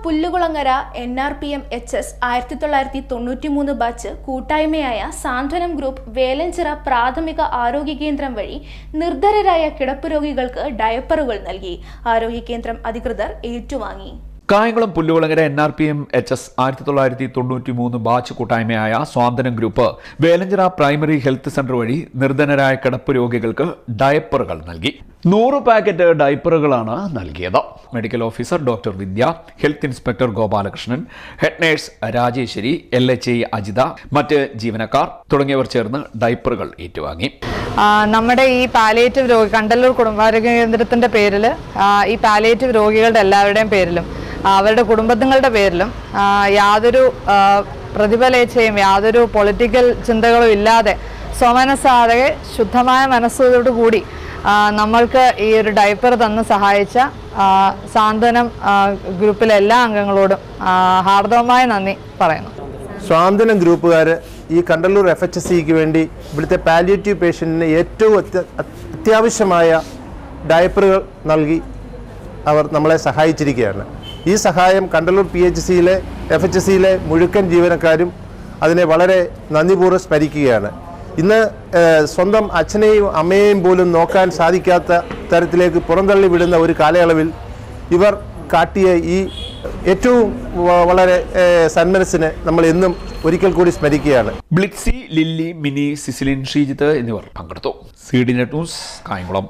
Pullukulangara NRPM HS 1993 batch കൂട്ടായ്മയായ സാന്ത്വനം group Velanchira പ്രാഥമിക ആരോഗ്യ കേന്ദ്രം വഴി നിർധരരായ കിടപ്പ് രോഗികൾക്ക് ഡയപ്പറുകൾ നൽകി. ആരോഗ്യ കേന്ദ്രം അധികൃതർ ഏറ്റുവാങ്ങി. Kayamkulam Pullukulangara NRPM HS 1993 batch കൂട്ടായ്മയായ Swanthanam group Velanchira primary health centre വഴി നിർധനരായ കിടപ്പ് രോഗികൾക്ക് ഡയപ്പറുകൾ നൽകി. 100 പാക്കറ്റ് ഡയപ്പറുകളാണ് നൽകിയത്. Medical officer doctor Vidya, health inspector Gopalakrishnan, head nurse Rajeswari, LHI Ajitha, മറ്റ് ജീവനക്കാർ തുടങ്ങിയവർ ചേർന്ന് ഡയപ്പറുകൾ ഏറ്റുവാങ്ങി. നമ്മുടെ ഈ പാലിയേറ്റീവ് രോഗി കണ്ടല്ലൂർ കുടുംബാരോഗ്യ കേന്ദ്രത്തിന്റെ പേരിൽ ഈ പാലിയേറ്റീവ് രോഗികളുടെ എല്ലാവരുടെയും പേരിലും അവരുടെ കുടുംബങ്ങളുടെ പേരിലും യാതൊരു പ്രതിഫലേച്ഛയും യാതൊരു പൊളിറ്റിക്കൽ ചിന്തകളും ഇല്ലാതെ സ്വമനസ്സാതെ ശുദ്ധമായ മനസ്സോടുകൂടി നമ്മൾക്ക് ഈ ഒരു ഡയപ്പർ തന്ന് സഹായിച്ച സാന്ത്വനം ഗ്രൂപ്പിലെ എല്ലാ അംഗങ്ങളോടും ഹാർദവമായ നന്ദി പറയുന്നു. സ്വാന്തനം ഗ്രൂപ്പുകാർ ഈ കണ്ടല്ലൂർ FHCക്ക് വേണ്ടി ഇവിടുത്തെ പാലിയേറ്റീവ് പേഷ്യൻറ്റിന് ഏറ്റവും അത്യാവശ്യമായ ഡയപ്പറുകൾ നൽകി അവർ നമ്മളെ സഹായിച്ചിരിക്കുകയാണ്. ഈ സഹായം കണ്ടല്ലൂർ PHCയിലെ FHCയിലെ മുഴുവൻ ജീവനക്കാരും അതിനെ വളരെ നന്ദിപൂർവ്വം സ്മരിക്കുകയാണ്. ഇന്ന് സ്വന്തം അച്ഛനെയും അമ്മയെയും പോലും നോക്കാൻ സാധിക്കാത്ത തരത്തിലേക്ക് പുറന്തള്ളി വിടുന്ന ഒരു കാലയളവിൽ ഇവർ കാട്ടിയ ഈ ഏറ്റവും വളരെ സന്മനസ്സിനെ നമ്മൾ എന്നും ഒരിക്കൽ കൂടി സ്മരിക്കുകയാണ്. ബ്ലിറ്റ്സി, ലില്ലി, മിനി, സിസിലിൻ, ശ്രീജിത്ത് എന്നിവർ പങ്കെടുത്തു. CDNet news, Kayamkulam.